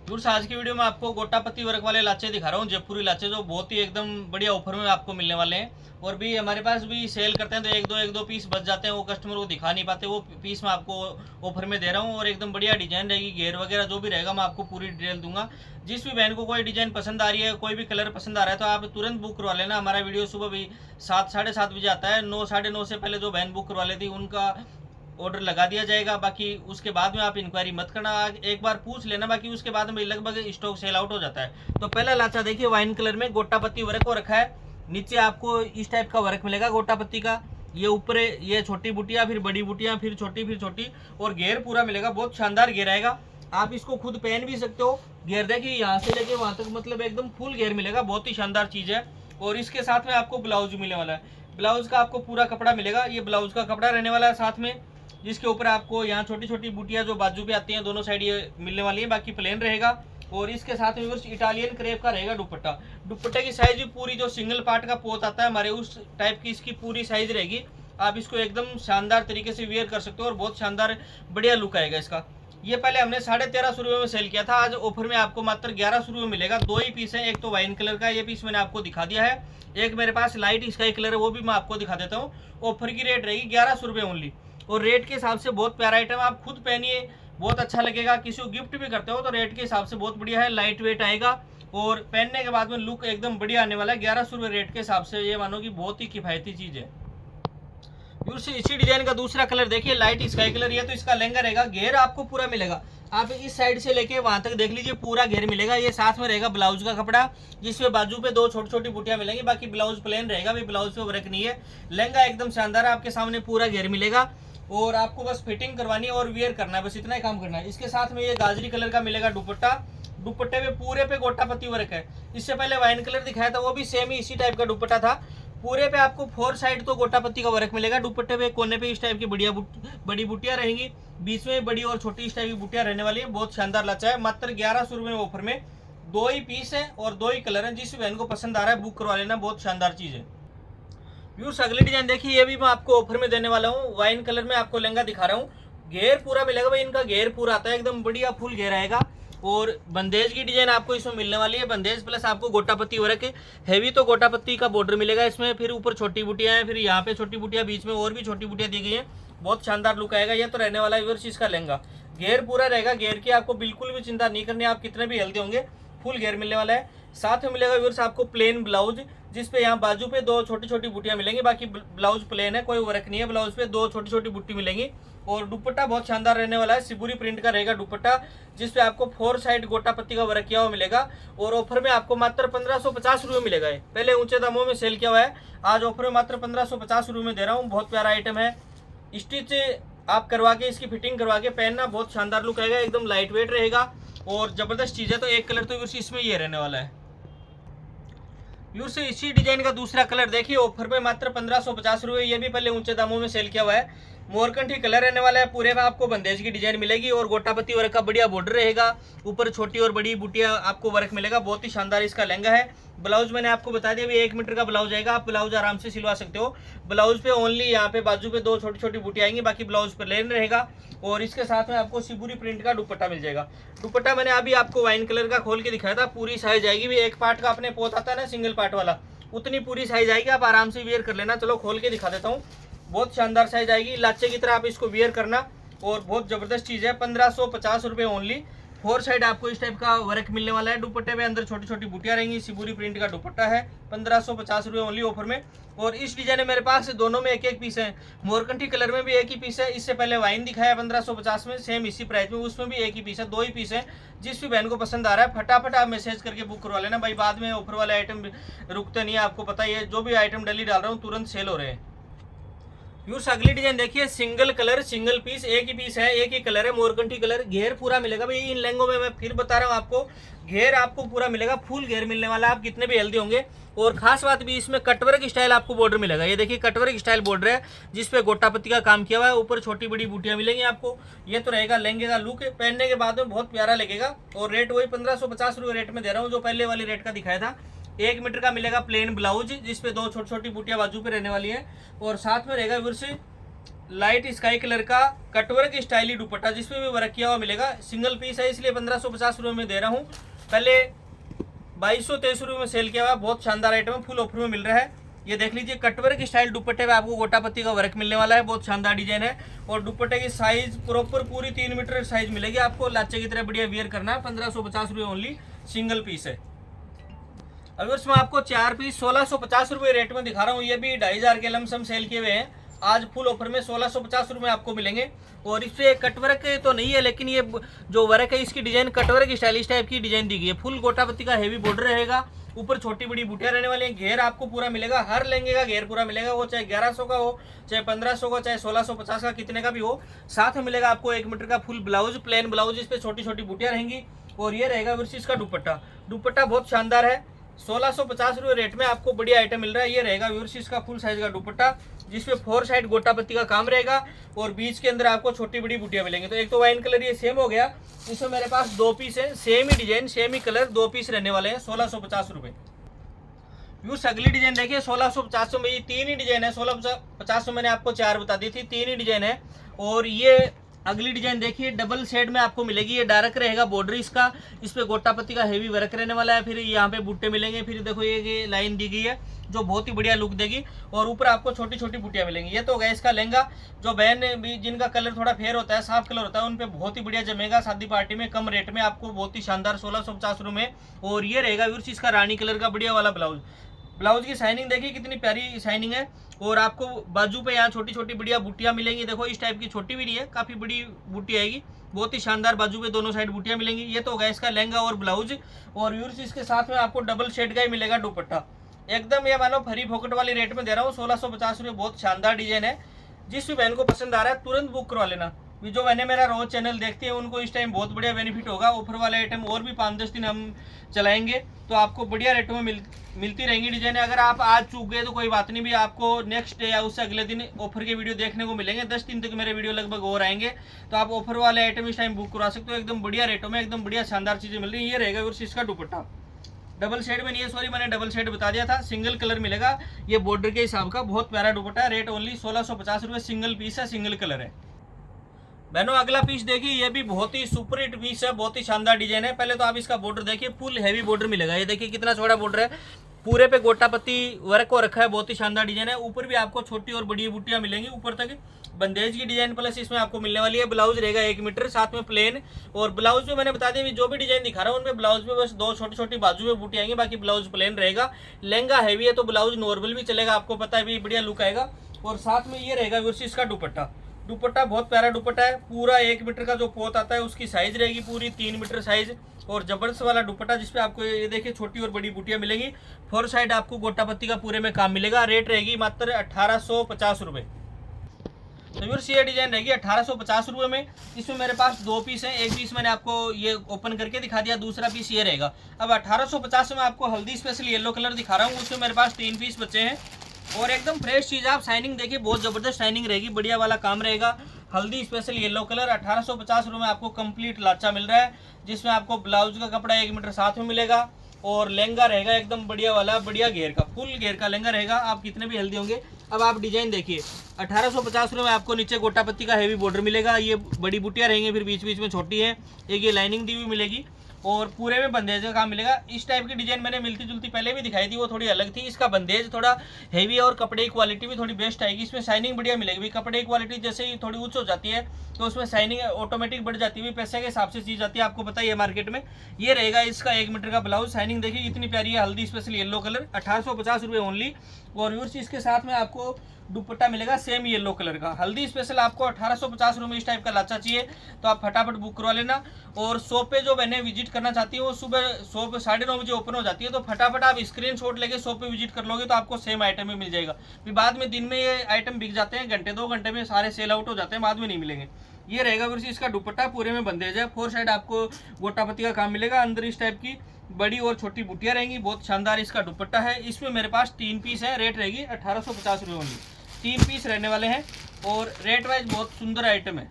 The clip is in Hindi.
व्यूअर्स आज की वीडियो में आपको गोटापत्ती वर्क वाले लाचे दिखा रहा हूँ, जयपुरी लाचे जो बहुत ही एकदम बढ़िया ऑफर में आपको मिलने वाले हैं। और भी हमारे पास भी सेल करते हैं तो एक दो पीस बच जाते हैं, वो कस्टमर को दिखा नहीं पाते, वो पीस मैं आपको ऑफर में दे रहा हूँ। और एकदम बढ़िया डिजाइन रहेगी, घेर वगैरह जो भी रहेगा मैं आपको पूरी डिटेल दूंगा। जिस भी बहन को कोई डिजाइन पसंद आ रही है, कोई भी कलर पसंद आ रहा है तो आप तुरंत बुक करवा लेना। हमारा वीडियो सुबह भी 7 साढ़े 7 बजे आता है। 9 साढ़े 9 से पहले जो बहन बुक करवा लेती उनका ऑर्डर लगा दिया जाएगा। बाकी उसके बाद में आप इंक्वायरी मत करना, एक बार पूछ लेना, बाकी उसके बाद में लगभग स्टॉक सेल आउट हो जाता है। तो पहला लाचा देखिए, वाइन कलर में गोटापत्ती वर्क हो रखा है। नीचे आपको इस टाइप का वर्क मिलेगा गोटापत्ती का। ये ऊपर ये छोटी बुटियां, फिर बड़ी बुटियां, फिर छोटी, और घेर पूरा मिलेगा। बहुत शानदार घेर आएगा, आप इसको खुद पहन भी सकते हो। घेर देखिए यहाँ से लेके वहां तक, मतलब एकदम फुल घेर मिलेगा, बहुत ही शानदार चीज है। और इसके साथ में आपको ब्लाउज मिलने वाला है। ब्लाउज का आपको पूरा कपड़ा मिलेगा, ये ब्लाउज का कपड़ा रहने वाला है साथ में, जिसके ऊपर आपको यहाँ छोटी छोटी बूटियां जो बाजू पे आती हैं दोनों साइड ये मिलने वाली है, बाकी प्लेन रहेगा। और इसके साथ में इटालियन क्रेप का रहेगा दुपट्टा। दुपट्टे की साइज भी पूरी, जो सिंगल पार्ट का पोत आता है हमारे उस टाइप की इसकी पूरी साइज रहेगी। आप इसको एकदम शानदार तरीके से वेयर कर सकते हो और बहुत शानदार बढ़िया लुक आएगा इसका। ये पहले हमने 1350 में सेल किया था, आज ऑफर में आपको मात्र 1100 में मिलेगा। दो ही पीस है, एक तो वाइन कलर का ये पीस मैंने आपको दिखा दिया है, एक मेरे पास लाइट स्काई कलर है, वो भी मैं आपको दिखा देता हूँ। ऑफर की रेट रहेगी 1100 ओनली। और रेट के हिसाब से बहुत प्यारा आइटम, आप खुद पहनिए, बहुत अच्छा लगेगा। किसी को गिफ्ट भी करते हो तो रेट के हिसाब से बहुत बढ़िया है, लाइट वेट आएगा और पहनने के बाद में लुक एकदम बढ़िया आने वाला है। 1100 रेट के हिसाब से ये मानो कि बहुत ही किफायती चीज है। इसी डिजाइन का दूसरा कलर देखिए, लाइट स्काई कलर। ये तो इसका लहंगा रहेगा, घेर आपको पूरा मिलेगा। आप इस साइड से लेके वहां तक देख लीजिए, पूरा घेर मिलेगा। ये साथ में रहेगा ब्लाउज का कपड़ा, जिसमें बाजू पे दो छोटी छोटी बुटियां मिलेंगी, बाकी ब्लाउज प्लेन रहेगा, भी ब्लाउज पे वर्क नहीं है। लहंगा एकदम शानदार है, आपके सामने पूरा घेर मिलेगा और आपको बस फिटिंग करवानी है और वियर करना है, बस इतना ही काम करना है। इसके साथ में ये गाजरी कलर का मिलेगा दुपट्टा। दुपट्टे पे पूरे पे गोटापत्ती वर्क है। इससे पहले वाइन कलर दिखाया था, वो भी सेम ही इसी टाइप का दुपट्टा था। पूरे पे आपको 4 साइड तो गोटापत्ती का वर्क मिलेगा। दुपट्टे पे कोने पे इस टाइप की बड़ी बुटियां रहेंगी, बीच में बड़ी और छोटी इस टाइप की बुटियां रहने वाली है। बहुत शानदार लाचा है, मात्र 1100 में ऑफर में। दो ही पीस है और दो ही कलर है, जिस बहन को पसंद आ रहा है बुक करवा लेना, बहुत शानदार चीज है। व्यूअर्स अगली डिजाइन देखिए, ये भी मैं आपको ऑफर में देने वाला हूँ। वाइन कलर में आपको लहंगा दिखा रहा हूँ। घेर पूरा मिलेगा भाई, इनका घेर पूरा आता है, एकदम बढ़िया फुल घेर आएगा। और बंदेज की डिजाइन आपको इसमें मिलने वाली है, बंदेज प्लस आपको गोटापत्ती वर्क। हैवी तो गोटापत्ती का बॉर्डर मिलेगा इसमें, फिर ऊपर छोटी बुटियां हैं, फिर यहाँ पे छोटी बुटियां, बीच में और भी छोटी बुटियां दी गई है। बहुत शानदार लुक आएगा। ये तो रहने वाला है व्यूअर्स इसका लहंगा। घेर पूरा रहेगा, घेर की आपको बिल्कुल भी चिंता नहीं करनी, आप कितने भी हेल्दी होंगे फुल घेर मिलने वाला है। साथ में मिलेगा व्यूअर्स आपको प्लेन ब्लाउज, जिसपे यहाँ बाजू पे दो छोटी छोटी बुटियां मिलेंगी, बाकी ब्लाउज प्लेन है, कोई वर्क नहीं है। ब्लाउज पे दो छोटी छोटी बुट्टी मिलेंगी। और दुपट्टा बहुत शानदार रहने वाला है, सिबुरी प्रिंट का रहेगा दुपट्टा, जिसपे आपको 4 साइड गोटापत्ती का वर्क किया हुआ मिलेगा। और ऑफर में आपको मात्र 1550 मिलेगा। पहले ऊंचे दामों में सेल किया हुआ है, आज ऑफर में मात्र 1550 में दे रहा हूँ। बहुत प्यारा आइटम है। स्टिच आप करवा के, इसकी फिटिंग करवा के पहनना, बहुत शानदार लुक आएगा, एकदम लाइट वेट रहेगा और जबरदस्त चीज है। तो एक कलर तो इसमें ये रहने वाला है। से इसी डिजाइन का दूसरा कलर देखिए, ऑफर पे मात्र 1550 रुपये। ये भी पहले ऊंचे दामों में सेल किया हुआ है। मोरकंठी कलर रहने वाला है, पूरे में आपको बंदेज की डिजाइन मिलेगी और गोटापत्ती वर्क का बढ़िया बॉर्डर रहेगा। ऊपर छोटी और बड़ी बूटियां आपको वर्क मिलेगा। बहुत ही शानदार इसका लहंगा है। ब्लाउज मैंने आपको बता दिया, 1 मीटर का ब्लाउज आएगा, आप ब्लाउज आराम से सिलवा सकते हो। ब्लाउज पे ओनली यहाँ पे बाजू पे दो छोटी छोटी बूटियां आएंगी, बाकी ब्लाउज पे प्लेन रहेगा। और इसके साथ में आपको सिबुरी प्रिंट का दुपट्टा मिल जाएगा। दुपट्टा मैंने अभी आपको वाइन कलर का खोल के दिखाया था, पूरी साइज आएगी भी। एक पार्ट का अपने पोत आता है ना सिंगल पार्ट वाला, उतनी पूरी साइज आएगी, आप आराम से वेयर कर लेना। चलो खोल के दिखा देता हूँ। बहुत शानदार साइज आएगी, लाचे की तरह आप इसको वेयर करना और बहुत जबरदस्त चीज है। 1550 रुपये ओनली। 4 साइड आपको इस टाइप का वर्क मिलने वाला है। दुपट्टे पे अंदर छोटी छोटी बुटियां रहेंगी, सिबुरी प्रिंट का दुपट्टा है। 1550 रुपये ओनली ऑफर में। और इस डिजाइन में मेरे पास दोनों में एक एक पीस है। मोरकंठी कलर में भी एक ही पीस है। इससे पहले वाइन दिखाया 1550 में, सेम इसी प्राइस में, उसमें भी एक ही पीस है। दो ही पीस है। जिस भी बहन को पसंद आ रहा है फटाफट आप मैसेज करके बुक करवा लेना भाई, बाद में ऑफर वाले आइटम रुकते नहीं है, आपको पता ही है। जो भी आइटम डेली डाल रहा हूँ तुरंत सेल हो रहे हैं। यूज अगली डिजाइन देखिए, सिंगल कलर सिंगल पीस, एक ही पीस है, एक ही कलर है, मोरकंठी कलर। घेर पूरा मिलेगा भाई इन लहंगों में, मैं फिर बता रहा हूँ आपको, घेर आपको पूरा मिलेगा, फुल घेर मिलने वाला है, आप कितने भी हेल्दी होंगे। और खास बात भी, इसमें कटवर्क स्टाइल आपको बॉर्डर मिलेगा। ये देखिए कटवर्क स्टाइल बॉर्डर है, जिसपे गोटापत्ती का काम किया हुआ है। ऊपर छोटी बड़ी बूटियां मिलेंगी आपको। ये तो रहेगा लहंगे का लुक, पहनने के बाद में बहुत प्यारा लगेगा। और रेट वही 1550 रुपये रेट में दे रहा हूँ, जो पहले वाली रेट का दिखाया था। 1 मीटर का मिलेगा प्लेन ब्लाउज, जिसपे दो छोटी छोटी बूटियां बाजू पे रहने वाली है। और साथ में रहेगा फिर से लाइट स्काई कलर का कटवर्क स्टाइली दुपट्टा जिसपे भी वर्क किया हुआ मिलेगा। सिंगल पीस है इसलिए 1550 रुपये में दे रहा हूँ। पहले 2223 रुपये में सेल किया हुआ, बहुत शानदार आइटम है, फुल ऑफर में मिल रहा है। ये देख लीजिए कटवर्क स्टाइल दुपट्टे में आपको गोटापत्ती का वर्क मिलने वाला है, बहुत शानदार डिजाइन है। और दुपट्टे की साइज प्रॉपर पूरी 3 मीटर साइज मिलेगी आपको, लाचे की तरह बढ़िया वियर करना है। 1550 रुपये ओनली सिंगल पीस है। अभी उसमें आपको 4 पीस 1650 रुपये रेट में दिखा रहा हूँ। ये भी 2500 के लमसम सेल किए हुए हैं, आज फुल ऑफर में 1650 रुपये आपको मिलेंगे। और इस पे कटवर्क तो नहीं है, लेकिन ये जो वर्क है इसकी डिजाइन कटवर्क स्टाइलिश टाइप की डिजाइन दी गई है। फुल गोटापत्ती का हेवी बॉर्डर रहेगा, ऊपर छोटी बड़ी बूटियां रहने वाली हैं। घेर आपको पूरा मिलेगा, हर लहंगे का घेर पूरा मिलेगा, वो चाहे 1100 का हो, चाहे 1500 का, चाहे 1650 का, कितने का भी हो। साथ में मिलेगा आपको 1 मीटर का फुल ब्लाउज, प्लेन ब्लाउज, इस पे छोटी छोटी बूटियां रहेंगी। और ये रहेगा वर्सिस का दुपट्टा। दुपट्टा बहुत शानदार है, 1650 रुपये रेट में आपको बढ़िया आइटम मिल रहा है। ये रहेगा वर्सिस का फुल साइज का दुपट्टा, जिसपे 4 साइड गोटापत्ती का काम रहेगा और बीच के अंदर आपको छोटी बड़ी बूटियां मिलेंगी। तो एक तो वाइन कलर ये सेम हो गया, इसमें मेरे पास 2 पीस है, सेम ही डिजाइन सेम ही कलर, 2 पीस रहने वाले हैं, 1650 रुपये। व्यूअर्स अगली डिजाइन देखिए 1650 में, ये 3 ही डिजाइन है। 1650 में मैंने आपको 4 बता दी थी, 3 ही डिजाइन है। और ये अगली डिजाइन देखिए डबल शेड में आपको मिलेगी, ये डार्क रहेगा बॉर्डर इसका, इस पे गोटापत्ती का हेवी वर्क रहने वाला है। फिर यहाँ पे बूटे मिलेंगे, फिर देखो ये लाइन दी गई है जो बहुत ही बढ़िया लुक देगी। और ऊपर आपको छोटी छोटी बूटियां मिलेंगी। ये तो गया इसका लहंगा, जो बहन भी जिनका कलर थोड़ा फेयर होता है, साफ कलर होता है, उन पे बहुत ही बढ़िया जमेगा शादी पार्टी में, कम रेट में आपको बहुत ही शानदार 1650 रुपये में। और ये रहेगा व्यूअर्स इसका रानी कलर का बढ़िया वाला ब्लाउज। ब्लाउज की शाइनिंग देखिए कितनी प्यारी शाइनिंग है। और आपको बाजू पे यहाँ छोटी छोटी बढ़िया बूटियां मिलेंगी, देखो इस टाइप की, छोटी भी नहीं है, काफी बड़ी बूटी आएगी, बहुत ही शानदार। बाजू पे दोनों साइड बूटियां मिलेंगी। ये तो होगा इसका लहंगा और ब्लाउज। और व्यूअर्स इसके साथ में आपको डबल शेड का ही मिलेगा दुपट्टा। एकदम ये मानो फ्री फोकट वाली रेट में दे रहा हूँ, 1650 रुपये। बहुत शानदार डिजाइन है, जिस भी बहन को पसंद आ रहा है तुरंत बुक करवा लेना। जो बहने मेरा रोज चैनल देखती है उनको इस टाइम बहुत बढ़िया बेनिफिट होगा। ऑफर वाले आइटम और भी 5-10 दिन हम चलाएंगे, तो आपको बढ़िया रेटों में मिलती रहेंगी डिजाइन। अगर आप आज चूक गए तो कोई बात नहीं, भी आपको नेक्स्ट डे या उससे अगले दिन ऑफर के वीडियो देखने को मिलेंगे। 10 दिन तक मेरे वीडियो लगभग और आएंगे, तो आप ऑफर वाले आइटम इस टाइम बुक करवा सकते हो। एकदम बढ़िया रेटों में एकदम बढ़िया शानदार चीजें मिल रही है। ये रहेगा वर्ष इसका दुपट्टा, डबल शेड में नहीं है, सॉरी मैंने डबल शेड बता दिया था, सिंगल कलर मिलेगा। ये बॉर्डर के हिसाब का बहुत प्यारा दुपट्टा है। रेट ओनली 1650 रुपये, सिंगल पीस है, सिंगल कलर है। बहनों अगला पीस देखिए, ये भी बहुत ही सुपर हिट पीस है, बहुत ही शानदार डिजाइन है। पहले तो आप इसका बॉर्डर देखिए, फुल हैवी बॉर्डर मिलेगा। ये देखिए कितना चौड़ा बॉर्डर है, पूरे पे गोटापत्ती वर्क को रखा है, बहुत ही शानदार डिजाइन है। ऊपर भी आपको छोटी और बड़ी बूटियां मिलेंगी, ऊपर तक बंदेज की डिजाइन प्लस इसमें आपको मिलने वाली है। ब्लाउज रहेगा 1 मीटर, साथ में प्लेन। और ब्लाउज में मैंने बता दिया, जो भी डिजाइन दिखा रहा हूँ उनमें ब्लाउज में बस 2 छोटी छोटी बाजू में बूटी आएंगी, बाकी ब्लाउज प्लेन रहेगा। लहंगा हैवी है तो ब्लाउज नॉर्मल भी चलेगा, आपको पता है भी बढ़िया लुक आएगा। और साथ में ये रहेगा वर्सेस का दुपट्टा। दुपट्टा बहुत प्यारा दुपट्टा है, पूरा 1 मीटर का जो पोत आता है उसकी साइज रहेगी पूरी 3 मीटर साइज। और जबरदस्त वाला दुपट्टा, जिसपे आपको ये देखिए छोटी और बड़ी बूटियां मिलेंगी। 4 साइड आपको गोटापत्ती का पूरे में काम मिलेगा। रेट रहेगी मात्र 1850 रुपये। तो व्यूअर्स ये डिजाइन रहेगी 1850 रुपये में। इसमें मेरे पास 2 पीस हैं, एक पीस मैंने आपको ये ओपन करके दिखा दिया, दूसरा पीस ये रहेगा। अब 1850 में आपको हल्दी स्पेशल येलो कलर दिखा रहा हूँ, उसमें मेरे पास 3 पीस बचे हैं। और एकदम फ्रेश चीज़, आप शाइनिंग देखिए, बहुत ज़बरदस्त शाइनिंग रहेगी, बढ़िया वाला काम रहेगा। हल्दी स्पेशल येलो कलर 1850 रुपये में आपको कंप्लीट लाचा मिल रहा है, जिसमें आपको ब्लाउज का कपड़ा 1 मीटर साथ में मिलेगा। और लहंगा रहेगा एकदम बढ़िया वाला, बढ़िया घेर का, फुल घेर का लहंगा रहेगा। आप कितने भी हेल्दी होंगे। अब आप डिजाइन देखिए, 1850 रुपये में आपको नीचे गोटापत्ती का हेवी बॉर्डर मिलेगा। ये बड़ी बूटियाँ रहेंगी, फिर बीच बीच में छोटी है, एक ये लाइनिंग दी हुई मिलेगी। और पूरे में बंदेज का काम मिलेगा। इस टाइप की डिजाइन मैंने मिलती जुलती पहले भी दिखाई थी, वो थोड़ी अलग थी। इसका बंदेज थोड़ा हेवी और कपड़े की क्वालिटी भी थोड़ी बेस्ट आएगी। इसमें शाइनिंग बढ़िया मिलेगी। कपड़े की क्वालिटी जैसे ही थोड़ी उच्च हो जाती है तो उसमें शाइनिंग ऑटोमेटिक बढ़ जाती है, पैसे के हिसाब से चीज आती है, आपको पता ही है मार्केट में। ये रहेगा इसका 1 मीटर का ब्लाउज। शाइनिंग देखिए इतनी प्यारी है, हल्दी स्पेशल येलो कलर, 1850 रुपये ओनली। और व्यूअर्स इसके साथ में आपको दुपट्टा मिलेगा सेम येलो कलर का। हल्दी स्पेशल आपको 1850 रुपये इस टाइप का लाचा चाहिए तो आप फटाफट बुक करवा लेना। और शॉप पे जो बहनें विजिट करना चाहती है वो सुबह शॉप 9:30 बजे ओपन हो जाती है, तो फटाफट आप स्क्रीनशॉट लेके शॉप पे विजिट कर लोगे तो आपको सेम आइटम में मिल जाएगा। फिर बाद में दिन में ये आइटम बिक जाते हैं, घंटे 2 घंटे में सारे सेल आउट हो जाते हैं, बाद में नहीं मिलेंगे। ये रहेगा वैसे इसका दुपट्टा, पूरे में बंदेज है। 4 साइड आपको गोटापत्ती का काम मिलेगा, अंदर इस टाइप की बड़ी और छोटी बूटियां रहेंगी। बहुत शानदार इसका दुपट्टा है। इसमें मेरे पास 3 पीस है, रेट रहेगी 1850 रुपये ओनली। 3 पीस रहने वाले हैं और रेट वाइज बहुत सुंदर आइटम है।